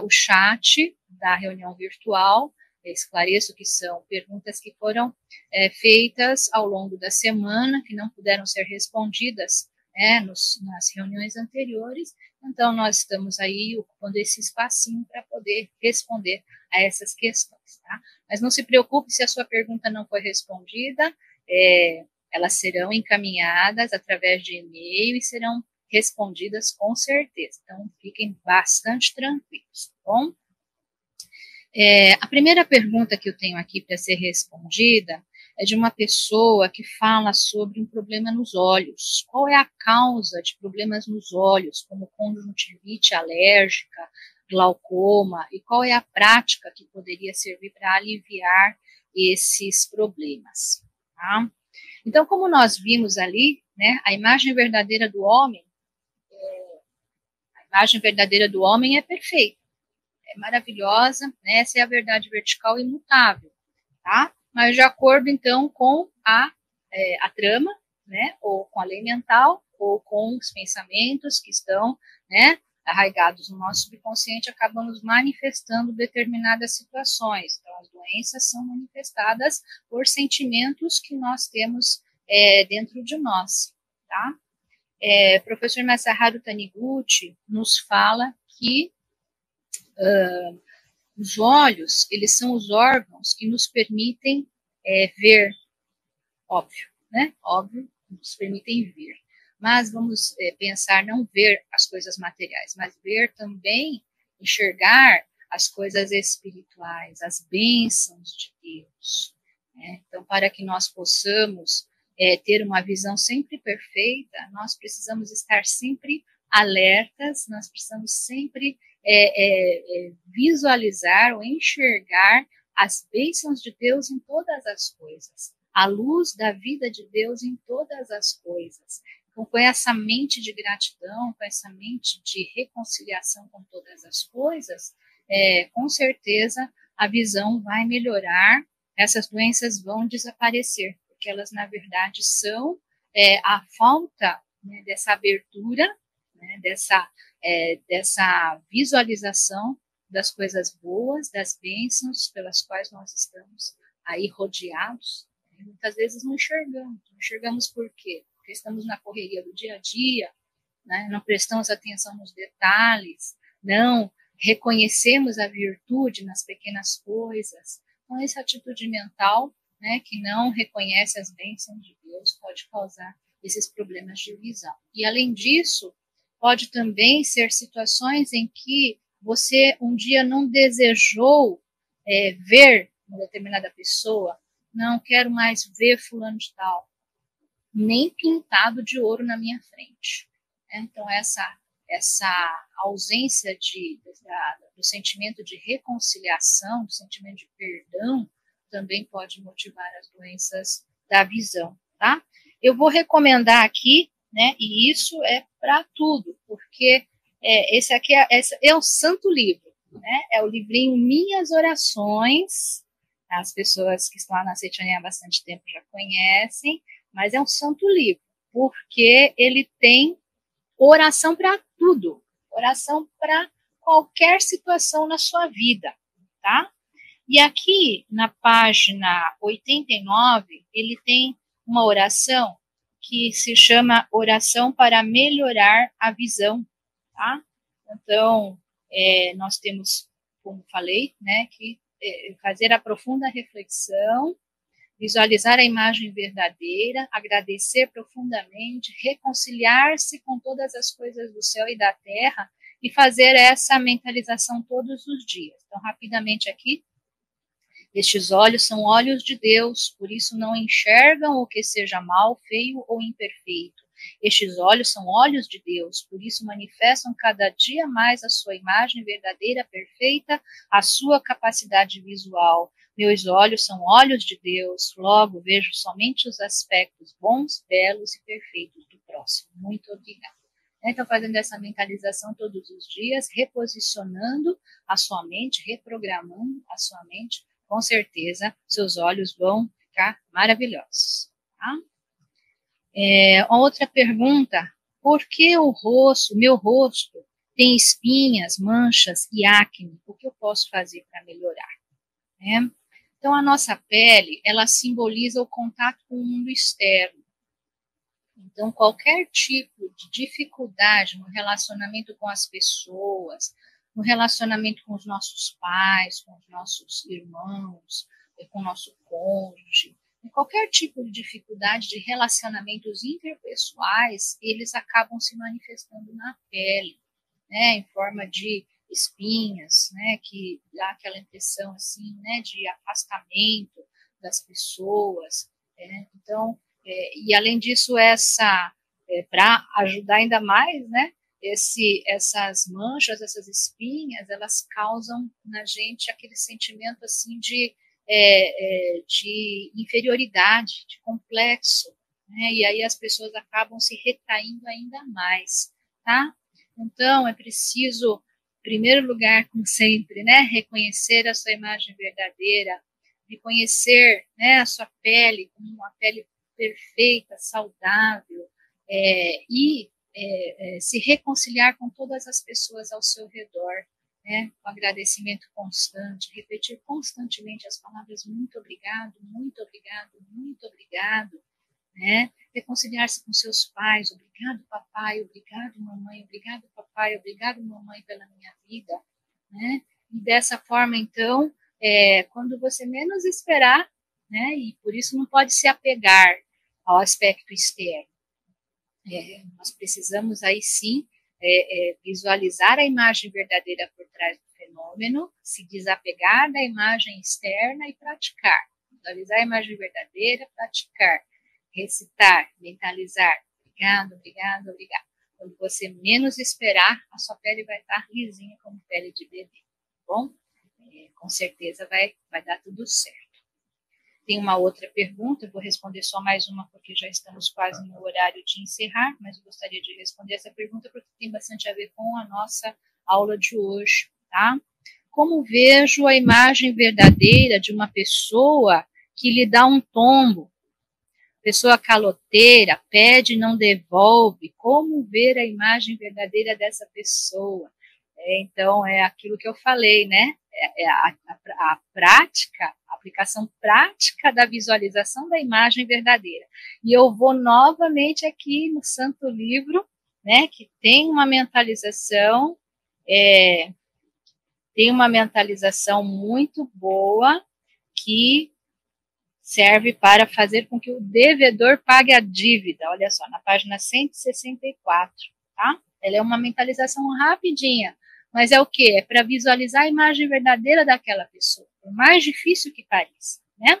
o chat da reunião virtual. Esclareço que são perguntas que foram feitas ao longo da semana, que não puderam ser respondidas nas reuniões anteriores, então nós estamos aí ocupando esse espacinho para poder responder a essas questões, tá? Mas não se preocupe se a sua pergunta não foi respondida, elas serão encaminhadas através de e-mail e serão respondidas com certeza, então fiquem bastante tranquilos, tá bom? A primeira pergunta que eu tenho aqui para ser respondida é de uma pessoa que fala sobre um problema nos olhos. Qual é a causa de problemas nos olhos, como conjuntivite alérgica, glaucoma, e qual é a prática que poderia servir para aliviar esses problemas? Tá? Então, como nós vimos ali, né, a imagem verdadeira do homem é perfeita. É maravilhosa, né? Essa é a verdade vertical imutável, tá? Mas de acordo, então, com a trama, né? Ou com a lei mental, ou com os pensamentos que estão, né? Arraigados no nosso subconsciente, acabamos manifestando determinadas situações. Então, as doenças são manifestadas por sentimentos que nós temos dentro de nós, tá? Professor Masaharu Taniguchi nos fala que os olhos, eles são os órgãos que nos permitem ver, óbvio, né? Óbvio, nos permitem ver. Mas vamos pensar, não ver as coisas materiais, mas ver também, enxergar as coisas espirituais, as bênçãos de Deus. Né? Então, para que nós possamos ter uma visão sempre perfeita, nós precisamos estar sempre alertas, nós precisamos sempre visualizar ou enxergar as bênçãos de Deus em todas as coisas, a luz da vida de Deus em todas as coisas. com essa mente de gratidão, com essa mente de reconciliação com todas as coisas, com certeza a visão vai melhorar, essas doenças vão desaparecer, porque elas, na verdade, são a falta, né, dessa abertura, né, dessa visualização das coisas boas, das bênçãos pelas quais nós estamos aí rodeados. Muitas vezes não enxergamos por quê? Porque estamos na correria do dia a dia, né? Não prestamos atenção nos detalhes, não reconhecemos a virtude nas pequenas coisas. Então, essa atitude mental, né, que não reconhece as bênçãos de Deus, pode causar esses problemas de visão. E, além disso, pode também ser situações em que você um dia não desejou ver uma determinada pessoa, não quero mais ver fulano de tal, nem pintado de ouro na minha frente. Então, essa ausência do sentimento de reconciliação, do sentimento de perdão, também pode motivar as doenças da visão, tá? Eu vou recomendar aqui, né, e isso é para tudo, porque esse aqui é o santo livro, né? É o livrinho Minhas Orações. As pessoas que estão lá na Seitianeia há bastante tempo já conhecem, mas é um santo livro, porque ele tem oração para tudo, oração para qualquer situação na sua vida, tá? E aqui, na página 89, ele tem uma oração que se chama Oração para Melhorar a Visão, tá? Então, nós temos, como falei, né, que fazer a profunda reflexão, visualizar a imagem verdadeira, agradecer profundamente, reconciliar-se com todas as coisas do céu e da terra e fazer essa mentalização todos os dias. Então, rapidamente aqui, estes olhos são olhos de Deus, por isso não enxergam o que seja mal, feio ou imperfeito. Estes olhos são olhos de Deus, por isso manifestam cada dia mais a sua imagem verdadeira, perfeita, a sua capacidade visual. Meus olhos são olhos de Deus, logo vejo somente os aspectos bons, belos e perfeitos do próximo. Muito obrigada. Então, fazendo essa mentalização todos os dias, reposicionando a sua mente, reprogramando a sua mente, com certeza seus olhos vão ficar maravilhosos. Tá? Outra pergunta: por que o meu rosto tem espinhas, manchas e acne? O que eu posso fazer para melhorar? Né? Então, a nossa pele, ela simboliza o contato com o mundo externo. Então, qualquer tipo de dificuldade no relacionamento com as pessoas, no relacionamento com os nossos pais, com os nossos irmãos, com o nosso cônjuge, qualquer tipo de dificuldade de relacionamentos interpessoais, eles acabam se manifestando na pele, né, em forma de espinhas, né, que dá aquela impressão assim, né, de afastamento das pessoas. Então, e além disso, para ajudar ainda mais, né, essas manchas, essas espinhas, elas causam na gente aquele sentimento assim de inferioridade, de complexo, né, e aí as pessoas acabam se retraindo ainda mais, tá? Então, é preciso, em primeiro lugar, como sempre, né, reconhecer a sua imagem verdadeira, reconhecer, né, a sua pele como uma pele perfeita, saudável, e se reconciliar com todas as pessoas ao seu redor, né, com agradecimento constante, repetir constantemente as palavras muito obrigado, muito obrigado, muito obrigado, né, reconciliar-se com seus pais, obrigado papai, obrigado mamãe, obrigado papai, obrigado mamãe pela minha vida, né, e dessa forma então, quando você menos esperar, né, e por isso não pode se apegar ao aspecto externo. Nós precisamos aí sim visualizar a imagem verdadeira por trás do fenômeno, se desapegar da imagem externa e praticar. Visualizar a imagem verdadeira, praticar, recitar, mentalizar. Obrigado, obrigado, obrigado. Quando você menos esperar, a sua pele vai estar lisinha como pele de bebê. Tá bom? Com certeza vai dar tudo certo. Tem uma outra pergunta, eu vou responder só mais uma, porque já estamos quase no horário de encerrar, mas eu gostaria de responder essa pergunta porque tem bastante a ver com a nossa aula de hoje, tá? Como vejo a imagem verdadeira de uma pessoa que lhe dá um tombo? Pessoa caloteira, pede e não devolve. Como ver a imagem verdadeira dessa pessoa? Então, é aquilo que eu falei, né? A prática, a aplicação prática da visualização da imagem verdadeira. E eu vou novamente aqui no Santo Livro, né? Que tem uma mentalização, muito boa que serve para fazer com que o devedor pague a dívida. Olha só, na página 164, tá? Ela é uma mentalização rapidinha, mas é o quê? É para visualizar a imagem verdadeira daquela pessoa, por mais difícil que pareça, né?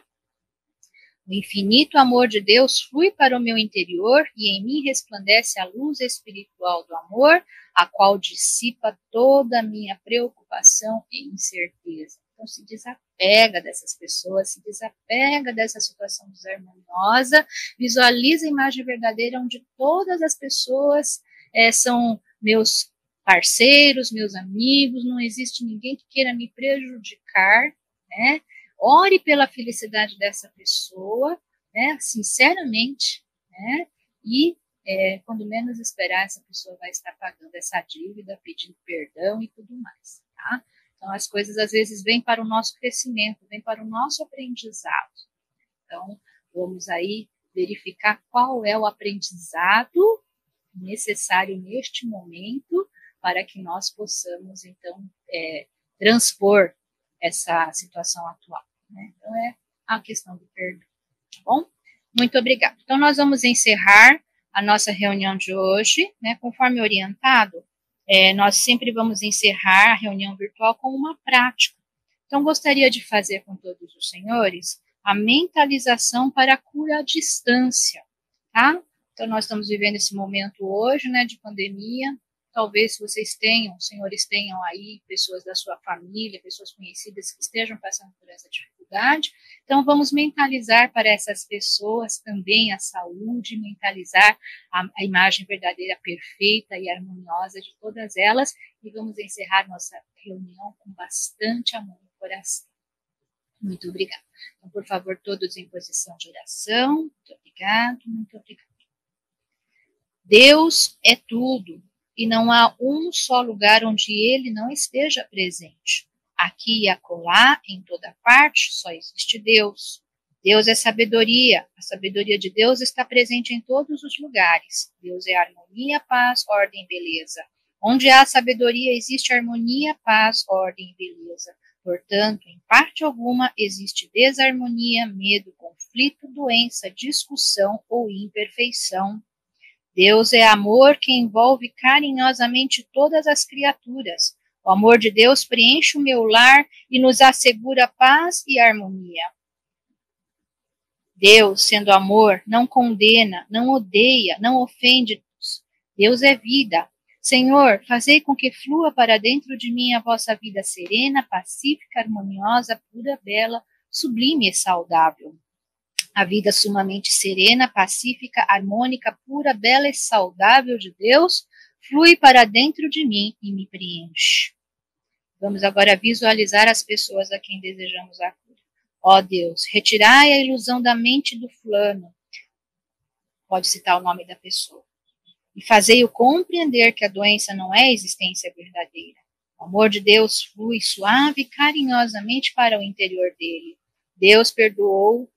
O infinito amor de Deus flui para o meu interior e em mim resplandece a luz espiritual do amor, a qual dissipa toda a minha preocupação e incerteza. Então, se desapega dessas pessoas, se desapega dessa situação desarmoniosa, visualiza a imagem verdadeira onde todas as pessoas são meus parceiros, meus amigos, não existe ninguém que queira me prejudicar, né? Ore pela felicidade dessa pessoa, né, sinceramente, né, e quando menos esperar, essa pessoa vai estar pagando essa dívida, pedindo perdão e tudo mais, tá? Então, as coisas às vezes vêm para o nosso crescimento, vêm para o nosso aprendizado. Então, vamos aí verificar qual é o aprendizado necessário neste momento para que nós possamos, então, transpor essa situação atual, né? Então, é a questão do perdão, tá bom? Muito obrigada. Então, nós vamos encerrar a nossa reunião de hoje, né? Conforme orientado, nós sempre vamos encerrar a reunião virtual com uma prática. Então, gostaria de fazer com todos os senhores a mentalização para a cura à distância, tá? Então, nós estamos vivendo esse momento hoje, né, de pandemia. Talvez vocês tenham, senhores tenham aí pessoas da sua família, pessoas conhecidas que estejam passando por essa dificuldade. Então, vamos mentalizar para essas pessoas também a saúde, mentalizar a imagem verdadeira, perfeita e harmoniosa de todas elas. E vamos encerrar nossa reunião com bastante amor no coração. Muito obrigada. Então, por favor, todos em posição de oração. Muito obrigado, muito obrigado. Deus é tudo. E não há um só lugar onde ele não esteja presente. Aqui e acolá, em toda parte, só existe Deus. Deus é sabedoria. A sabedoria de Deus está presente em todos os lugares. Deus é harmonia, paz, ordem e beleza. Onde há sabedoria, existe harmonia, paz, ordem e beleza. Portanto, em parte alguma, existe desarmonia, medo, conflito, doença, discussão ou imperfeição. Deus é amor que envolve carinhosamente todas as criaturas. O amor de Deus preenche o meu lar e nos assegura paz e harmonia. Deus, sendo amor, não condena, não odeia, não ofende. Deus é vida. Senhor, fazei com que flua para dentro de mim a vossa vida serena, pacífica, harmoniosa, pura, bela, sublime e saudável. A vida sumamente serena, pacífica, harmônica, pura, bela e saudável de Deus flui para dentro de mim e me preenche. Vamos agora visualizar as pessoas a quem desejamos a cura. Ó Deus, retirai a ilusão da mente do fulano. Pode citar o nome da pessoa. E fazei-o compreender que a doença não é a existência verdadeira. O amor de Deus flui suave e carinhosamente para o interior dele. Deus perdoou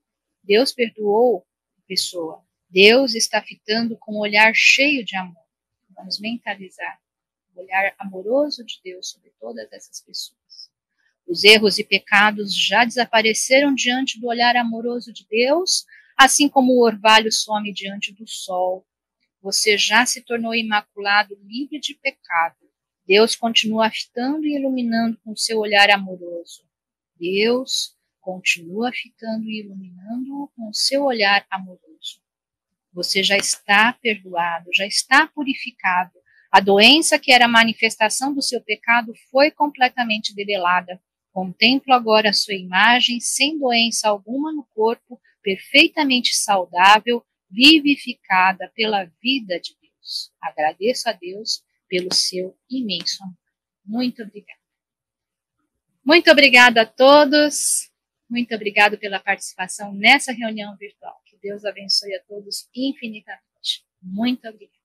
a pessoa. Deus está fitando com um olhar cheio de amor. Vamos mentalizar o olhar amoroso de Deus sobre todas essas pessoas. Os erros e pecados já desapareceram diante do olhar amoroso de Deus, assim como o orvalho some diante do sol. Você já se tornou imaculado, livre de pecado. Deus continua fitando e iluminando com seu olhar amoroso. Deus continua fitando e iluminando-o com seu olhar amoroso. Você já está perdoado, já está purificado. A doença que era a manifestação do seu pecado foi completamente debelada Contemplo agora a sua imagem, sem doença alguma no corpo, perfeitamente saudável, vivificada pela vida de Deus. Agradeço a Deus pelo seu imenso amor. Muito obrigada. Muito obrigada a todos. Muito obrigado pela participação nessa reunião virtual. Que Deus abençoe a todos infinitamente. Muito obrigada.